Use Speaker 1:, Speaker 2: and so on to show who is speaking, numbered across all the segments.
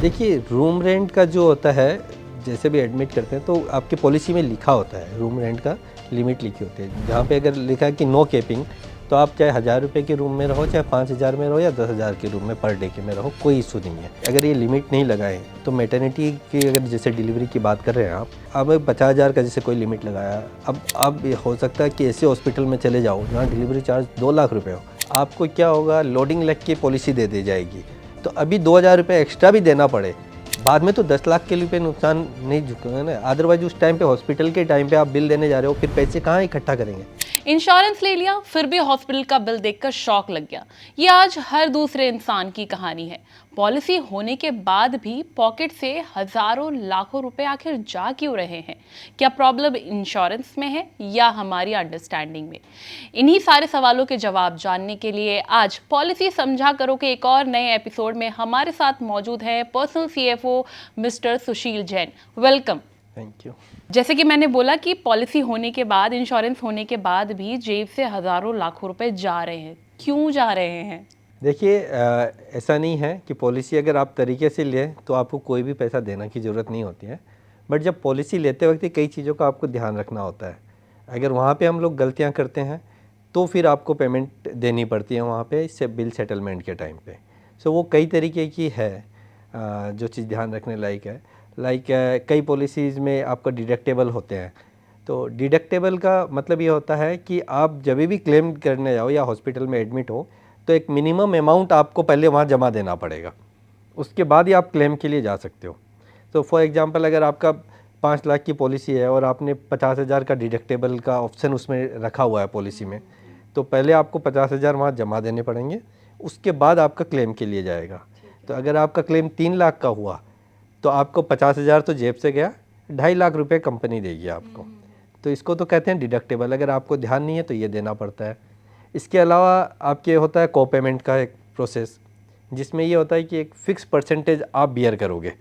Speaker 1: देखिए, room rent का जो होता है, जैसे भी एडमिट करते हैं तो आपकी पॉलिसी में लिखा होता है, रूम रेंट का लिमिट लिखी होती है, जहाँ पे अगर लिखा है कि नो केपिंग, तो आप चाहे 1000 रुपये के रूम में रहो, चाहे 5000 में रहो या 10,000 के रूम में पर डे के में रहो, कोई इशू नहीं है। अगर ये लिमिट नहीं लगाए तो मैटरनिटी की अगर जैसे डिलीवरी की बात कर रहे हैं आप, अब 50,000 का जैसे कोई लिमिट लगाया, अब ये हो सकता है कि ऐसे हॉस्पिटल में चले जाओ जहाँ डिलीवरी चार्ज 2 लाख रुपये हो, आपको क्या होगा, लोडिंग लग के पॉलिसी दे दी जाएगी, तो अभी 2,000 रुपये एक्स्ट्रा भी देना पड़े, बाद में तो 10 लाख के लिए नुकसान नहीं झुकेगा ना। अदरवाइज उस टाइम पे हॉस्पिटल के टाइम पे आप बिल देने जा रहे हो, फिर पैसे कहाँ इकट्ठा करेंगे।
Speaker 2: इंश्योरेंस ले लिया, फिर भी हॉस्पिटल का बिल देखकर शॉक लग गया। ये आज हर दूसरे इंसान की कहानी है। पॉलिसी होने के बाद भी पॉकेट से हजारों लाखों रुपए आखिर जा क्यों रहे हैं? क्या प्रॉब्लम इंश्योरेंस में है या हमारी अंडरस्टैंडिंग में? इन्हीं सारे सवालों के जवाब जानने के लिए आज पॉलिसी समझा करो के एक और नए एपिसोड में हमारे साथ मौजूद है personal CFO mister Sushil Jain. Welcome.
Speaker 1: Thank you.
Speaker 2: जैसे कि मैंने बोला कि पॉलिसी होने के बाद, इंश्योरेंस होने के बाद भी जेब से हजारों लाखों रुपए जा रहे हैं। क्यों जा रहे हैं?
Speaker 1: देखिए, ऐसा नहीं है कि पॉलिसी अगर आप तरीके से लें तो आपको कोई भी पैसा देने की ज़रूरत नहीं होती है, बट जब पॉलिसी लेते वक्त कई चीज़ों का आपको ध्यान रखना होता है। अगर वहाँ पे हम लोग गलतियाँ करते हैं तो फिर आपको पेमेंट देनी पड़ती है वहाँ पे, इससे बिल सेटलमेंट के टाइम पे। सो वो कई तरीके की है जो चीज़ ध्यान रखने लायक है। लाइक कई पॉलिसीज़ में आपका डिडक्टेबल होते हैं, तो डिडक्टेबल का मतलब ये होता है कि आप जब भी क्लेम करने जाओ या हॉस्पिटल में एडमिट हो तो एक मिनिमम अमाउंट आपको पहले वहाँ जमा देना पड़ेगा, उसके बाद ही आप क्लेम के लिए जा सकते हो। तो फॉर एग्जांपल, अगर आपका 5 लाख की पॉलिसी है और आपने 50,000 का डिडक्टेबल का ऑप्शन उसमें रखा हुआ है पॉलिसी में, तो पहले आपको 50,000 वहाँ जमा देने पड़ेंगे, उसके बाद आपका क्लेम के लिए जाएगा। तो अगर आपका क्लेम 3 लाख का हुआ तो आपको 50,000 तो जेब से गया, 2.5 लाख रुपए कंपनी देगी आपको। तो इसको तो कहते हैं डिडक्टेबल। अगर आपको ध्यान नहीं है तो ये देना पड़ता है। इसके अलावा आपके होता है को पेमेंट का एक प्रोसेस, जिसमें ये होता है कि एक फ़िक्स परसेंटेज आप बियर करोगे।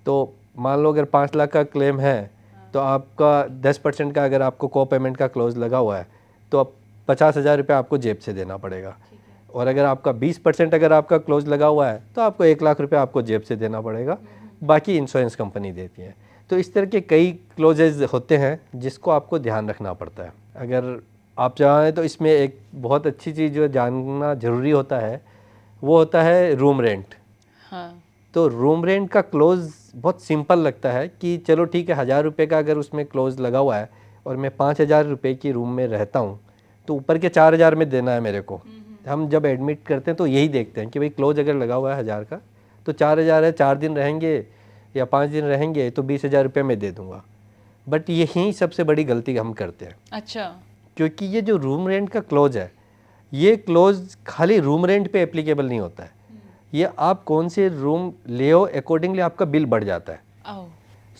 Speaker 1: तो मान लो अगर 5 लाख का क्लेम है तो आपका 10% का अगर आपको को पेमेंट का क्लोज लगा हुआ है तो अब 50,000 रुपये आपको जेब से देना पड़ेगा। और अगर आपका 20% अगर आपका क्लोज लगा हुआ है तो आपको 1 लाख रुपये आपको जेब से देना पड़ेगा, बाकी इंश्योरेंस कंपनी देती है। तो इस तरह के कई क्लोजेज होते हैं जिसको आपको ध्यान रखना पड़ता है। अगर आप चाहें तो इसमें एक बहुत अच्छी चीज़ जो जानना ज़रूरी होता है वो होता है रूम रेंट।
Speaker 2: हाँ।
Speaker 1: तो रूम रेंट का क्लोज बहुत सिंपल लगता है कि चलो ठीक है, 1000 रुपये का अगर उसमें क्लोज लगा हुआ है और मैं 5,000 रुपये की रूम में रहता हूँ तो ऊपर के 4,000 में देना है मेरे को। हम जब एडमिट करते हैं तो यही देखते हैं कि भाई क्लोज अगर लगा हुआ है 1000 का तो 4,000 है, 4 दिन रहेंगे या 5 दिन रहेंगे तो 20,000 रुपये मैं दे दूँगा। बट यही सबसे बड़ी गलती हम करते हैं।
Speaker 2: अच्छा।
Speaker 1: क्योंकि ये जो रूम रेंट का क्लोज है, ये क्लोज खाली रूम रेंट पे एप्लीकेबल नहीं होता है, ये आप कौन से रूम ले हो अकॉर्डिंगली आपका बिल बढ़ जाता है।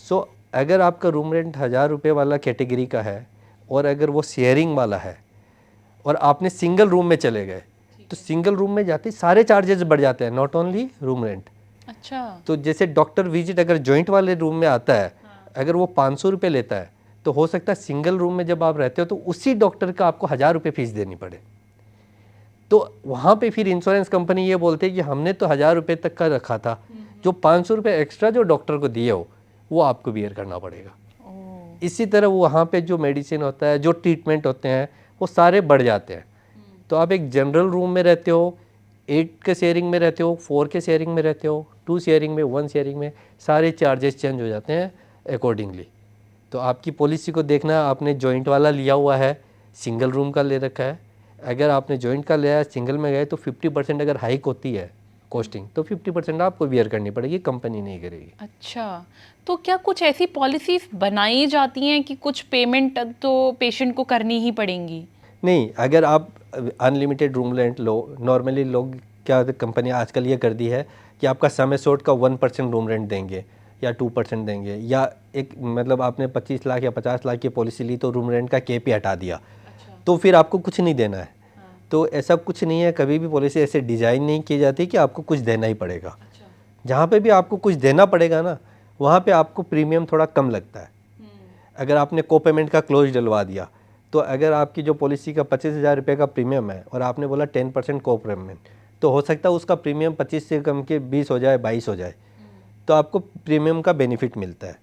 Speaker 1: सो अगर आपका रूम रेंट 1000 रुपये वाला कैटेगरी का है और अगर वो शेयरिंग वाला है और आपने सिंगल रूम में चले गए तो सिंगल रूम में जाते ही सारे चार्जेस बढ़ जाते हैं, नॉट ओनली रूम रेंट।
Speaker 2: अच्छा।
Speaker 1: तो जैसे डॉक्टर विजिट अगर जॉइंट वाले रूम में आता है, अगर वो 500 रुपये लेता है तो हो सकता है सिंगल रूम में जब आप रहते हो तो उसी डॉक्टर का आपको 1000 रुपये फीस देनी पड़े। तो वहाँ पे फिर इंश्योरेंस कंपनी ये बोलते हैं कि हमने तो 1000 रुपये तक का रखा था, जो 500 रुपये एक्स्ट्रा जो डॉक्टर को दिए हो वो आपको बियर करना पड़ेगा। इसी तरह वहाँ पे जो मेडिसिन होता है, जो ट्रीटमेंट होते हैं, वो सारे बढ़ जाते हैं। तो आप एक जनरल रूम में रहते हो, 8 के शेयरिंग में रहते हो, 4 के शेयरिंग में रहते हो, 2 शेयरिंग में, 1 शेयरिंग में, सारे चार्जेस चेंज हो जाते हैं अकॉर्डिंगली। तो आपकी पॉलिसी को देखना, आपने जॉइंट वाला लिया हुआ है, सिंगल रूम का ले रखा है। अगर आपने जॉइंट का लिया है, सिंगल में गए तो 50% अगर हाइक होती है कॉस्टिंग तो 50% आपको बियर करनी पड़ेगी, कंपनी नहीं करेगी।
Speaker 2: अच्छा, तो क्या कुछ ऐसी पॉलिसीज बनाई जाती हैं कि कुछ पेमेंट तो पेशेंट को करनी ही पड़ेंगी?
Speaker 1: नहीं, अगर आप अनलिमिटेड रूम रेंट लो, नॉर्मली लोग क्या कंपनी आजकल ये कर दी है कि आपका समय शॉर्ट का 1% रूम रेंट देंगे या 2% देंगे, या एक मतलब आपने 25 लाख या 50 लाख की पॉलिसी ली तो रूम रेंट का केप ही हटा दिया। तो फिर आपको कुछ नहीं देना है। तो ऐसा कुछ नहीं है, कभी भी पॉलिसी ऐसे डिज़ाइन नहीं की जाती कि आपको कुछ देना ही पड़ेगा। जहाँ पे भी आपको कुछ देना पड़ेगा ना, वहाँ पे आपको प्रीमियम थोड़ा कम लगता है। अगर आपने को पेमेंट का क्लोज डलवा दिया तो अगर आपकी जो पॉलिसी का 25,000 रुपये का प्रीमियम है और आपने बोला 10% को पेमेंट, तो हो सकता है उसका प्रीमियम 25 से कम के 20 हो जाए, 22 हो जाए। तो आपको प्रीमियम का बेनिफिट मिलता है।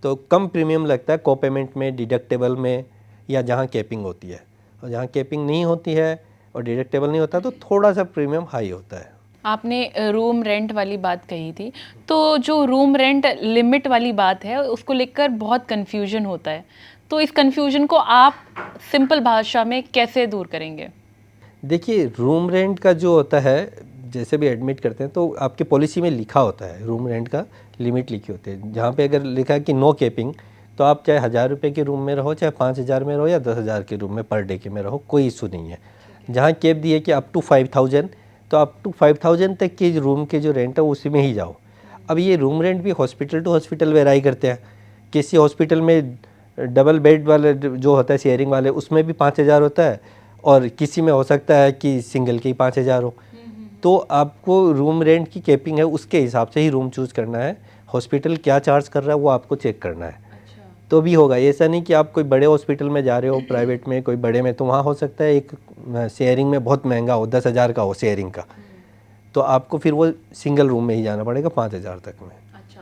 Speaker 1: तो कम प्रीमियम लगता है को-पेमेंट में, डिडक्टेबल में, या जहाँ कैपिंग होती है। और जहाँ कैपिंग नहीं होती है और डिडक्टेबल नहीं होता तो थोड़ा सा प्रीमियम हाई होता है।
Speaker 2: आपने रूम रेंट वाली बात कही थी, तो जो रूम रेंट लिमिट वाली बात है उसको लेकर बहुत कन्फ्यूजन होता है, तो इस कन्फ्यूजन को आप सिंपल भाषा में कैसे दूर करेंगे?
Speaker 1: देखिए, रूम रेंट का जो होता है, जैसे भी एडमिट करते हैं तो आपके पॉलिसी में लिखा होता है, रूम रेंट का लिमिट लिखी होती है, जहाँ पे अगर लिखा है कि नो कैपिंग, तो आप चाहे 1000 रुपये के रूम में रहो, चाहे 5000 में रहो, या 10,000 के रूम में पर डे के में रहो, कोई इशू नहीं है। जहाँ कैप दी है कि अप टू 5000, तो अप टू 5000 तक के रूम के जो रेंट है उसी में ही जाओ। अब ये रूम रेंट भी हॉस्पिटल टू हॉस्पिटल वेराई करते हैं। किसी हॉस्पिटल में डबल बेड वाले जो होता है शेयरिंग वाले, उसमें भी 5000 होता है, और किसी में हो सकता है कि सिंगल के ही 5000 हो। तो आपको रूम रेंट की कैपिंग है, उसके हिसाब से ही रूम चूज़ करना है। हॉस्पिटल क्या चार्ज कर रहा है वो आपको चेक करना है, तो भी होगा। ऐसा नहीं कि आप कोई बड़े हॉस्पिटल में जा रहे हो, प्राइवेट में, कोई बड़े में, तो वहाँ हो सकता है एक शेयरिंग में बहुत महंगा हो, 10,000 का हो शेयरिंग का, तो आपको फिर वो सिंगल रूम में ही जाना पड़ेगा 5000 तक में।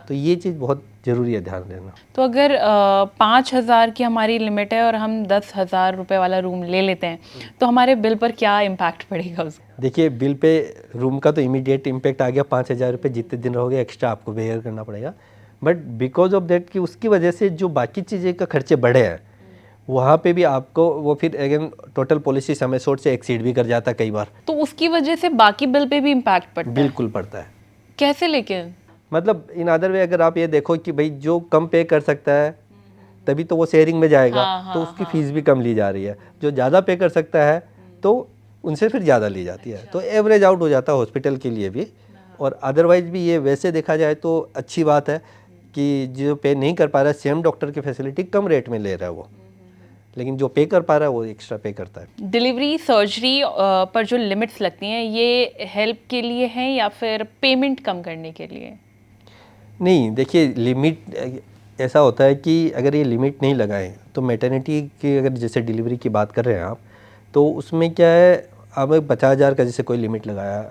Speaker 1: तो ये चीज़ बहुत ज़रूरी है ध्यान देना।
Speaker 2: तो अगर 5,000 की हमारी लिमिट है और हम 10,000 रुपये वाला रूम ले लेते हैं, तो हमारे बिल पर क्या इम्पैक्ट पड़ेगा उसका?
Speaker 1: देखिए, बिल पे रूम का तो इमीडिएट इम्पैक्ट आ गया, 5000 रुपये जितने दिन रहोगे एक्स्ट्रा आपको बेयर करना पड़ेगा। बट बिकॉज ऑफ दैट कि उसकी वजह से जो बाकी चीज़ें का खर्चे बढ़े हैं, वहाँ पे भी आपको वो फिर अगेन टोटल पॉलिसी समय सोट से एक्सीड भी कर जाता है कई बार।
Speaker 2: तो उसकी वजह से बाकी बिल पे भी इम्पैक्ट पड़ता है?
Speaker 1: बिल्कुल पड़ता है।
Speaker 2: कैसे लेकिन?
Speaker 1: मतलब इन अदर वे, अगर आप ये देखो कि भाई जो कम पे कर सकता है तभी तो वो शेयरिंग में जाएगा, तो उसकी फ़ीस भी कम ली जा रही है। जो ज़्यादा पे कर सकता है तो उनसे फिर ज़्यादा ली जाती है, तो एवरेज आउट हो जाता है हॉस्पिटल के लिए भी। और अदरवाइज़ भी ये वैसे देखा जाए तो अच्छी बात है कि जो पे नहीं कर पा रहा है, सेम डॉक्टर की फैसिलिटी कम रेट में ले रहा है वो, लेकिन जो पे कर पा रहा है वो एक्स्ट्रा पे करता है।
Speaker 2: डिलीवरी सर्जरी पर जो लिमिट्स लगती हैं, ये हेल्प के लिए हैं या फिर पेमेंट कम करने के लिए?
Speaker 1: नहीं, देखिए, लिमिट ऐसा होता है कि अगर ये लिमिट नहीं लगाएं तो मैटरनिटी की, अगर जैसे डिलीवरी की बात कर रहे हैं आप, तो उसमें क्या है, अब 50,000 का जैसे कोई लिमिट लगाया,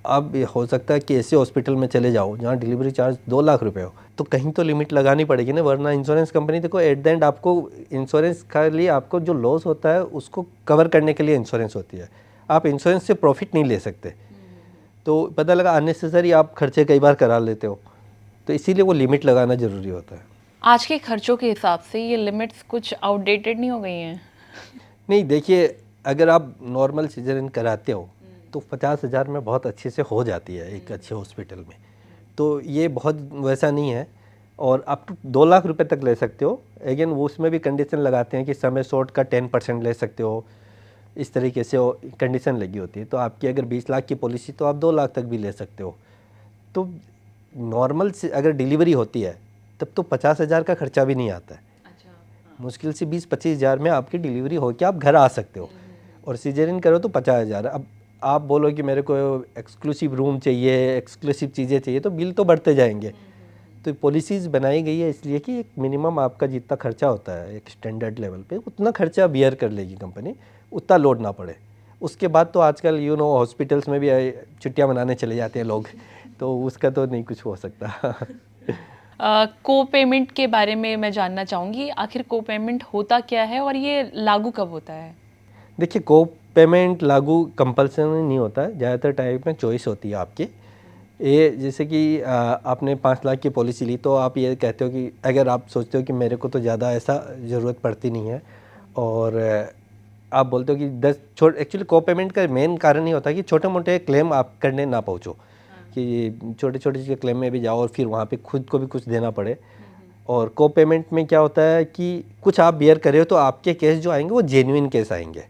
Speaker 1: अब ये हो सकता है कि ऐसे हॉस्पिटल में चले जाओ जहाँ डिलीवरी चार्ज 2 लाख रुपए हो, तो कहीं तो लिमिट लगानी पड़ेगी ना, वरना इंश्योरेंस कंपनी देखो एट द एंड आपको इंश्योरेंस के लिए आपको जो लॉस होता है उसको कवर करने के लिए इंश्योरेंस होती है। आप इंश्योरेंस से प्रॉफिट नहीं ले सकते, तो पता लगा अननेसेसरी आप खर्चे कई बार करा लेते हो, तो इसीलिए वो लिमिट लगाना ज़रूरी होता है।
Speaker 2: आज के खर्चों के हिसाब से ये लिमिट्स कुछ आउटडेटेड नहीं हो गई हैं?
Speaker 1: नहीं, देखिए, अगर आप नॉर्मल सिजेरियन कराते हो तो 50,000 में बहुत अच्छे से हो जाती है एक अच्छे हॉस्पिटल में, तो ये बहुत वैसा नहीं है। और अप टू 2 लाख रुपए तक ले सकते हो। अगेन वो उसमें भी कंडीशन लगाते हैं कि समय शॉर्ट का 10% ले सकते हो, इस तरीके से कंडीशन लगी होती है। तो आपकी अगर 20 लाख की पॉलिसी तो आप 2 लाख तक भी ले सकते हो। तो नॉर्मल से अगर डिलीवरी होती है तब तो 50,000 का खर्चा भी नहीं आता है। मुश्किल से 20-25 हज़ार में आपकी डिलीवरी हो के आप घर आ सकते हो, और सिजेरियन करो तो 50,000। अब आप बोलो कि मेरे को एक्सक्लूसिव रूम चाहिए, एक्सक्लूसिव चीज़ें चाहिए, तो बिल तो बढ़ते जाएंगे। तो पॉलिसीज़ बनाई गई है इसलिए कि एक मिनिमम आपका जितना खर्चा होता है एक स्टैंडर्ड लेवल पे, उतना खर्चा बियर कर लेगी कंपनी, उतना लोड ना पड़े। उसके बाद तो आजकल हॉस्पिटल्स में भी छुट्टियां मनाने चले जाते हैं लोग, तो उसका तो नहीं कुछ हो सकता।
Speaker 2: को पेमेंट के बारे में मैं जानना चाहूँगी, आखिर को पेमेंट होता क्या है और ये लागू कब होता है?
Speaker 1: देखिए, को पेमेंट लागू कंपल्सरी नहीं होता है, ज़्यादातर टाइम में चॉइस होती है आपकी। ये जैसे कि आपने 5 लाख की पॉलिसी ली, तो आप ये कहते हो कि अगर आप सोचते हो कि मेरे को तो ज़्यादा ऐसा ज़रूरत पड़ती नहीं है, और आप बोलते हो कि 10 एक्चुअली को पेमेंट का मेन कारण ये होता है कि छोटे मोटे क्लेम आप करने ना पहुँचो, कि छोटे छोटे चीज़ क्लेम में भी जाओ और फिर वहाँ पे खुद को भी कुछ देना पड़े। और को पेमेंट में क्या होता है कि कुछ आप बियर कर रहे हो तो आपके केस जो आएंगे वो जेन्युइन केस आएंगे,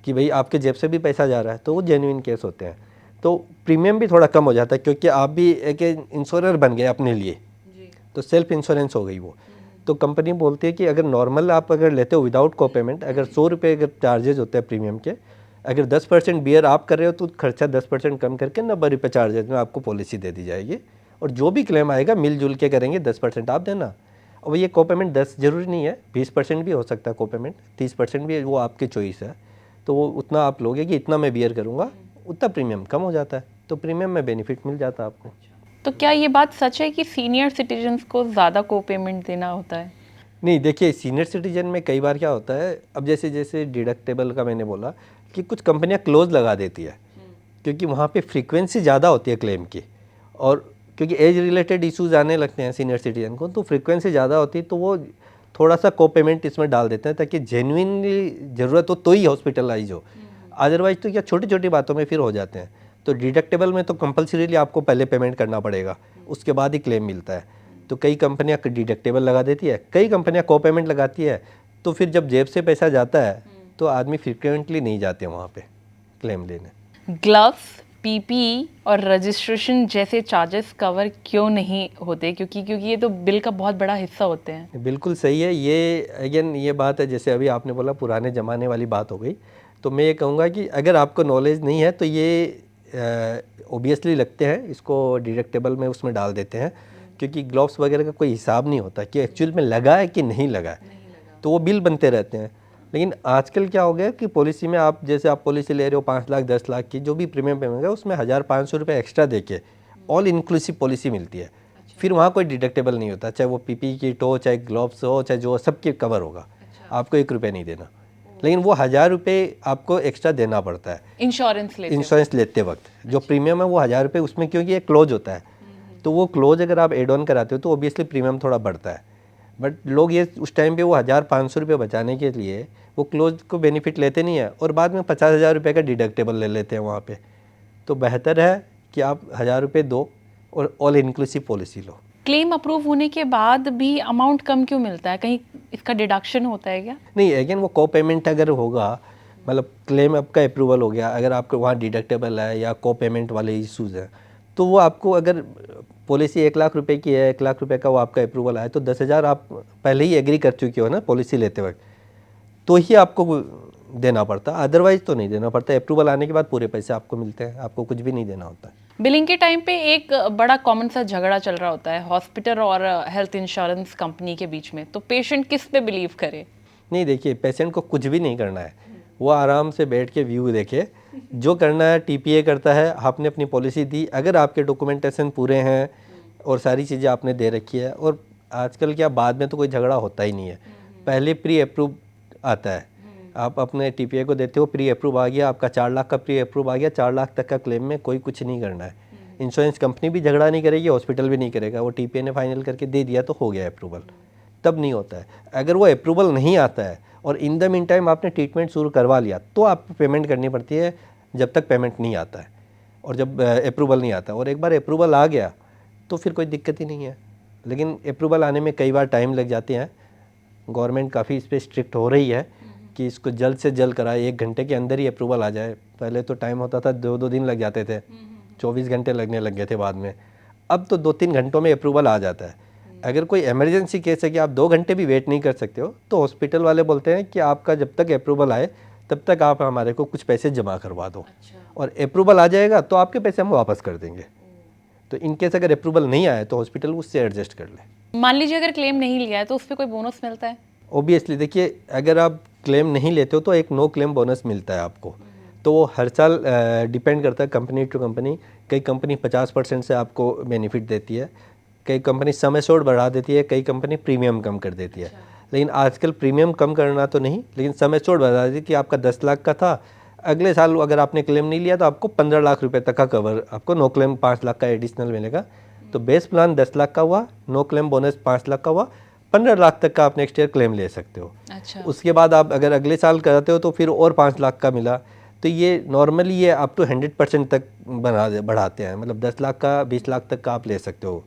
Speaker 1: कि भाई आपके जेब से भी पैसा जा रहा है, तो वो जेन्युइन केस होते हैं। तो प्रीमियम भी थोड़ा कम हो जाता है, क्योंकि आप भी एक इंश्योरर बन गए अपने लिए, तो सेल्फ इंश्योरेंस हो गई वो। तो कंपनी बोलती है कि अगर नॉर्मल आप अगर लेते हो विदाउट को पेमेंट, अगर 100 रुपये अगर चार्जेज होते हैं प्रीमियम के, अगर 10% बियर आप कर रहे हो तो खर्चा 10% कम करके 90 रुपये चार्जेज में आपको पॉलिसी दे दी जाएगी, और जो भी क्लेम आएगा मिलजुल के करेंगे, 10% आप देना। और ये को पेमेंट 10 जरूरी नहीं है, 20% भी हो सकता है को पेमेंट, 30% भी, वो आपकी चॉइस है। तो वो उतना आप लोगे कि इतना मैं बियर करूँगा, उतना प्रीमियम कम हो जाता है, तो प्रीमियम में बेनिफिट मिल जाता है आपको।
Speaker 2: तो क्या ये बात सच है कि सीनियर सिटीजन्स को ज़्यादा को पेमेंट देना होता है?
Speaker 1: नहीं, देखिए सीनियर सिटीजन में कई बार क्या होता है, अब जैसे जैसे डिडक्टेबल का मैंने बोला कि कुछ कंपनियां क्लोज लगा देती है क्योंकि वहाँ पे फ्रीक्वेंसी ज़्यादा होती है क्लेम की, और क्योंकि एज रिलेटेड इश्यूज आने लगते हैं सीनियर सिटीजन को, तो फ्रीक्वेंसी ज़्यादा होती है, तो वो थोड़ा सा को पेमेंट इसमें डाल देते हैं ताकि जेन्युइनली ज़रूरत हो तो ही हॉस्पिटलाइज हो, अदरवाइज तो क्या छोटी छोटी बातों में फिर हो जाते हैं। तो डिडक्टेबल में तो कंपलसरीली आपको पहले पेमेंट करना पड़ेगा, उसके बाद ही क्लेम मिलता है। तो कई कंपनियां डिडक्टेबल लगा देती है, कई कंपनियां को पेमेंट लगाती है, तो फिर जब जेब से पैसा जाता है तो आदमी फ्रिक्वेंटली नहीं जाते वहाँ पे क्लेम लेने।
Speaker 2: ग्लव्स, पीपीई और रजिस्ट्रेशन जैसे चार्जेस कवर क्यों नहीं होते? क्योंकि ये तो बिल का बहुत बड़ा हिस्सा होते हैं।
Speaker 1: बिल्कुल सही है, ये अगेन ये बात है, जैसे अभी आपने बोला पुराने ज़माने वाली बात हो गई, तो मैं ये कहूँगा कि अगर आपको नॉलेज नहीं है तो ये ओबियसली लगते हैं, इसको डिडक्टेबल में उसमें डाल देते हैं, क्योंकि ग्लव्स वगैरह का कोई हिसाब नहीं होता कि एक्चुअल में लगा है कि नहीं लगा है, तो वो बिल बनते रहते हैं। लेकिन आजकल क्या हो गया कि पॉलिसी में आप जैसे आप पॉलिसी ले रहे हो 5 लाख 10 लाख की, जो भी प्रीमियम पेमेंट है उसमें 1500 रुपये एक्स्ट्रा देके ऑल इंक्लूसिव पॉलिसी मिलती है। फिर वहाँ कोई डिडक्टेबल नहीं होता, चाहे वो पीपी किट हो, चाहे ग्लव्स हो, चाहे जो सबके कवर होगा, आपको 1 रुपये नहीं देना। लेकिन वो 1000 रुपये आपको एक्स्ट्रा देना पड़ता है इंश्योरेंस लेते वक्त। जो प्रीमियम है वो 1000 रुपये उसमें, क्योंकि ये क्लोज होता है, तो वो क्लोज अगर आप एड ऑन कराते हो तो ओबियसली प्रीमियम थोड़ा बढ़ता है। बट लोग ये उस टाइम पे वो 1500 रुपये बचाने के लिए वो क्लोज को बेनिफिट लेते नहीं है, और बाद में 50,000 रुपये का डिडक्टेबल ले लेते हैं वहाँ पे। तो बेहतर है कि आप 1000 रुपये दो और ऑल इंक्लूसिव पॉलिसी लो।
Speaker 2: क्लेम अप्रूव होने के बाद भी अमाउंट कम क्यों मिलता है? कहीं इसका डिडक्शन होता है क्या?
Speaker 1: नहीं, अगेन वो को पेमेंट अगर होगा, मतलब क्लेम आपका अप्रूवल हो गया, अगर आपको वहाँ डिडक्टेबल है या को पेमेंट वाले इशूज़ हैं, तो वो आपको अगर पॉलिसी 1 लाख रुपए की है, 1 लाख रुपए का वो आपका अप्रूवल आया, तो 10,000 आप पहले ही एग्री कर चुके हो ना पॉलिसी लेते वक्त, तो ही आपको देना पड़ता, अदरवाइज तो नहीं देना पड़ता। अप्रूवल आने के बाद पूरे पैसे आपको मिलते हैं, आपको कुछ भी नहीं देना होता।
Speaker 2: बिलिंग के टाइम पे एक बड़ा कॉमन सा झगड़ा चल रहा होता है हॉस्पिटल और हेल्थ इंश्योरेंस कंपनी के बीच में, तो पेशेंट किस पे बिलीव करे?
Speaker 1: नहीं, देखिए पेशेंट को कुछ भी नहीं करना है, वो आराम से बैठ के व्यू देखे, जो करना है टीपीए करता है, आपने अपनी पॉलिसी दी, अगर आपके डॉक्यूमेंटेशन पूरे हैं और सारी चीज़ें आपने दे रखी है, और आजकल क्या बाद में तो कोई झगड़ा होता ही नहीं है, पहले प्री अप्रूव आता है, आप अपने टीपीए को देते हो, प्री अप्रूव आ गया आपका, 4 लाख का प्री अप्रूव आ गया, 4 लाख तक का क्लेम में कोई कुछ नहीं करना है। इंश्योरेंस कंपनी भी झगड़ा नहीं करेगी, हॉस्पिटल भी नहीं करेगा, वो टीपीए ने फाइनल करके दे दिया तो हो गया अप्रूवल, तब नहीं होता है। अगर वो अप्रूवल नहीं आता है और इन द मीन टाइम आपने ट्रीटमेंट शुरू करवा लिया, तो आपको पेमेंट करनी पड़ती है, जब तक पेमेंट नहीं आता है और जब अप्रूवल नहीं आता, और एक बार अप्रूवल आ गया तो फिर कोई दिक्कत ही नहीं है। लेकिन अप्रूवल आने में कई बार टाइम लग जाते हैं, गवर्नमेंट काफ़ी इस पर स्ट्रिक्ट हो रही है कि इसको जल्द से जल्द कराए, 1 घंटे के अंदर ही अप्रूवल आ जाए। पहले तो टाइम होता था 2-2 दिन लग जाते थे, 24 घंटे लगने लग गए थे बाद में, अब तो 2-3 घंटों में अप्रूवल आ जाता है। अगर कोई इमरजेंसी केस है कि आप 2 घंटे भी वेट नहीं कर सकते हो, तो हॉस्पिटल वाले बोलते हैं कि आपका जब तक अप्रूवल आए तब तक आप हमारे को कुछ पैसे जमा करवा दो, और अप्रूवल आ जाएगा तो आपके पैसे हम वापस कर देंगे। तो इन केस अगर अप्रूवल नहीं आया तो हॉस्पिटल उससे एडजस्ट कर ले।
Speaker 2: मान लीजिए अगर क्लेम नहीं लिया है तो उस पर कोई बोनस मिलता है?
Speaker 1: ओबियसली देखिए, अगर आप क्लेम नहीं लेते हो तो एक नो क्लेम बोनस मिलता है आपको, तो वो हर साल डिपेंड करता है कंपनी टू कंपनी। कई कंपनी 50% से आपको बेनिफिट देती है, कई कंपनी सम एश्योर्ड बढ़ा देती है, कई कंपनी प्रीमियम कम कर देती है। लेकिन आजकल प्रीमियम कम करना तो नहीं, लेकिन सम एश्योर्ड बढ़ा देती है कि आपका 10 लाख का था, अगले साल अगर आपने क्लेम नहीं लिया तो आपको 15 लाख रुपए तक का कवर, आपको नो क्लेम 5 लाख का एडिशनल मिलेगा। तो बेस प्लान 10 लाख का हुआ, नो क्लेम बोनस 5 लाख का हुआ, 15 लाख तक का आप नेक्स्ट ईयर क्लेम ले सकते हो।
Speaker 2: अच्छा।
Speaker 1: उसके बाद आप अगर अगले साल कराते हो तो फिर और 5 लाख का मिला। तो ये नॉर्मली ये अप टू 100% तक बढ़ाते हैं, मतलब 10 लाख का 20 लाख तक का आप ले सकते हो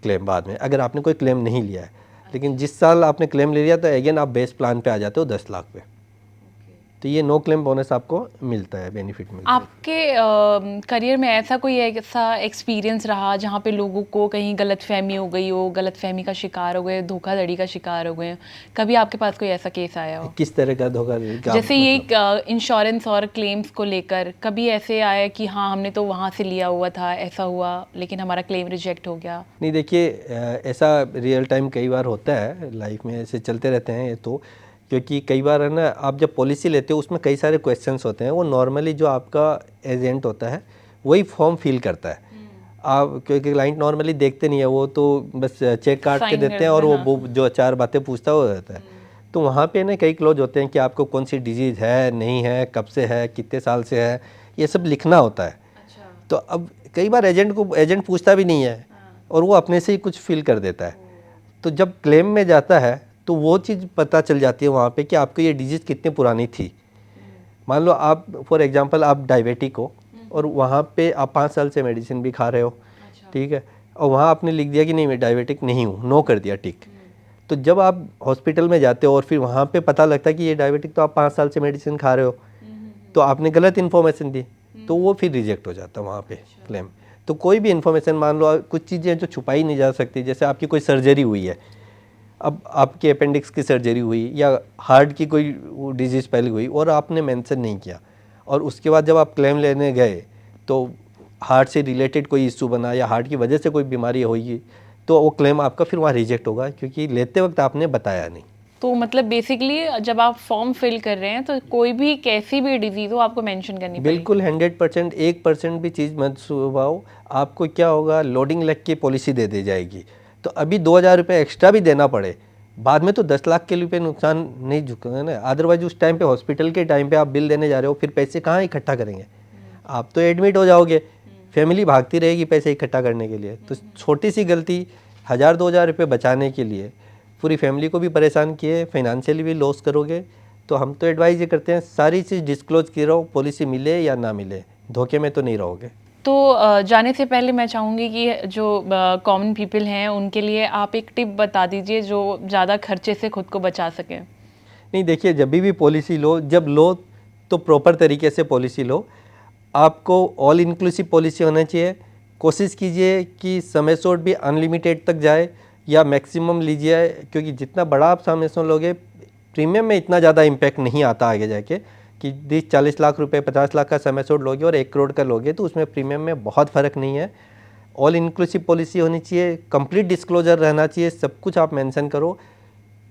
Speaker 1: क्लेम बाद में, अगर आपने कोई क्लेम नहीं लिया है। लेकिन जिस साल आपने क्लेम ले लिया तो अगेन आप बेस प्लान पे आ जाते हो 10 लाख पे, तो ये नो क्लेम बोनस आपको मिलता है, बेनिफिट मिलता है।
Speaker 2: आपके करियर में ऐसा कोई ऐसा एक्सपीरियंस रहा जहाँ पे लोगों को कहीं गलतफहमी हो गई हो, गलतफहमी का शिकार हो गए, धोखाधड़ी का शिकार हो गए, कभी आपके पास कोई ऐसा केस आया हो?
Speaker 1: किस तरह का धोखाधड़ी?
Speaker 2: जैसे ये इंश्योरेंस और क्लेम्स को लेकर कभी ऐसे आया कि हाँ हमने तो वहाँ से लिया हुआ था, ऐसा हुआ लेकिन हमारा क्लेम रिजेक्ट हो गया?
Speaker 1: नहीं, देखिए ऐसा रियल टाइम कई बार होता है लाइफ में, ऐसे चलते रहते हैं ये तो, क्योंकि कई बार है ना, आप जब पॉलिसी लेते हो उसमें कई सारे क्वेश्चंस होते हैं, वो नॉर्मली जो आपका एजेंट होता है वही फॉर्म फिल करता है। आप, क्योंकि क्लाइंट नॉर्मली देखते नहीं है, वो तो बस चेक काट के
Speaker 2: Sign
Speaker 1: देते
Speaker 2: कर
Speaker 1: हैं और
Speaker 2: देते हैं,
Speaker 1: वो जो 4 बातें पूछता हुआ रहता है। तो वहाँ पे ना कई क्लोज होते हैं कि आपको कौन सी डिजीज़ है, नहीं है, कब से है, कितने साल से है, ये सब लिखना होता है। तो अब कई बार एजेंट पूछता भी नहीं है और वो अपने से ही कुछ फिल कर देता है। तो जब क्लेम में जाता है तो वो चीज़ पता चल जाती है वहाँ पे कि आपको ये डिजीज़ कितनी पुरानी थी। मान लो आप फॉर एग्जांपल आप डायबिटिक हो और वहाँ पे आप 5 साल से मेडिसिन भी खा रहे हो, ठीक है, और वहाँ आपने लिख दिया कि नहीं मैं डायबिटिक नहीं हूँ, नो कर दिया टिक। तो जब आप हॉस्पिटल में जाते हो और फिर वहाँ पे पता लगता है कि ये डायबिटिक तो आप 5 साल से मेडिसिन खा रहे हो, तो आपने गलत इन्फॉर्मेशन दी, तो वो फिर रिजेक्ट हो जाता है वहाँ पे क्लेम। तो कोई भी इन्फॉर्मेशन, मान लो कुछ चीज़ें जो छुपाई नहीं जा सकती, जैसे आपकी कोई सर्जरी हुई है, अब आपके अपेंडिक्स की सर्जरी हुई या हार्ट की कोई डिजीज़ पहले हुई और आपने मेंशन नहीं किया, और उसके बाद जब आप क्लेम लेने गए तो हार्ट से रिलेटेड कोई इशू बना या हार्ट की वजह से कोई बीमारी होगी, तो वो क्लेम आपका फिर वहाँ रिजेक्ट होगा, क्योंकि लेते वक्त आपने बताया नहीं।
Speaker 2: तो मतलब बेसिकली जब आप फॉर्म फिल कर रहे हैं तो कोई भी कैसी भी डिजीज़ हो आपको मेंशन करनी पड़ेगी।
Speaker 1: बिल्कुल 100%, 1% भी चीज़ मत छुपाओ। आपको क्या होगा, लोडिंग लग के पॉलिसी दे दी जाएगी, तो अभी 2,000 रुपये एक्स्ट्रा भी देना पड़े, बाद में तो 10 लाख के रुपये नुकसान नहीं झुकेगा ना। अदरवाइज उस टाइम पे हॉस्पिटल के टाइम पे आप बिल देने जा रहे हो, फिर पैसे कहाँ इकट्ठा करेंगे, आप तो एडमिट हो जाओगे, फैमिली भागती रहेगी पैसे इकट्ठा करने के लिए। तो छोटी सी गलती 1,000-2,000 रुपये बचाने के लिए पूरी फैमिली को भी परेशान किए, फाइनेंशियली भी लॉस करोगे। तो हम तो एडवाइज ये करते हैं सारी चीज़ डिस्क्लोज की रहो, पॉलिसी मिले या ना मिले, धोखे में तो नहीं रहोगे।
Speaker 2: तो जाने से पहले मैं चाहूँगी कि जो कॉमन पीपल हैं उनके लिए आप एक टिप बता दीजिए जो ज़्यादा खर्चे से खुद को बचा सकें।
Speaker 1: नहीं देखिए, जब भी पॉलिसी लो, जब लो तो प्रॉपर तरीके से पॉलिसी लो। आपको ऑल इंक्लूसिव पॉलिसी होना चाहिए। कोशिश कीजिए कि सम एश्योर्ड भी अनलिमिटेड तक जाए या मैक्सिमम लीजिए, क्योंकि जितना बड़ा आप सम एश्योर्ड लोगे, प्रीमियम में इतना ज़्यादा इम्पैक्ट नहीं आता आगे जाके, कि 30-40 लाख रुपए 50 लाख का सम एश्योर्ड लोगे और 1 करोड़ का लोगे तो उसमें प्रीमियम में बहुत फ़र्क नहीं है। ऑल इंक्लूसिव पॉलिसी होनी चाहिए, कंप्लीट डिस्क्लोजर रहना चाहिए, सब कुछ आप मेंशन करो,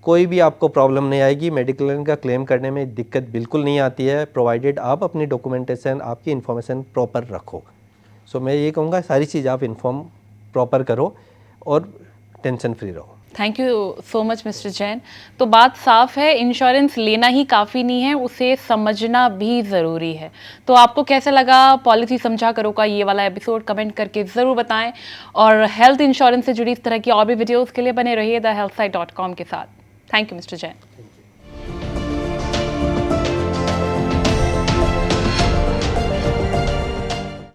Speaker 1: कोई भी आपको प्रॉब्लम नहीं आएगी। मेडिक्लेम का क्लेम करने में दिक्कत बिल्कुल नहीं आती है, प्रोवाइडेड आप अपनी डॉक्यूमेंटेशन, आपकी इन्फॉर्मेशन प्रॉपर रखो। सो मैं ये कहूँगा सारी चीज़ आप इन्फॉर्म प्रॉपर करो और टेंशन फ्री रहो।
Speaker 2: Thank you so much mister Jain. तो बात साफ है, इंश्योरेंस लेना ही काफ़ी नहीं है, उसे समझना भी ज़रूरी है। तो आपको कैसा लगा पॉलिसी समझा करो का ये वाला एपिसोड, कमेंट करके ज़रूर बताएं। और हेल्थ इंश्योरेंस से जुड़ी इस तरह की और भी वीडियोज़ के लिए बने रहिए thehealthsite.com के साथ। Thank you mister Jain.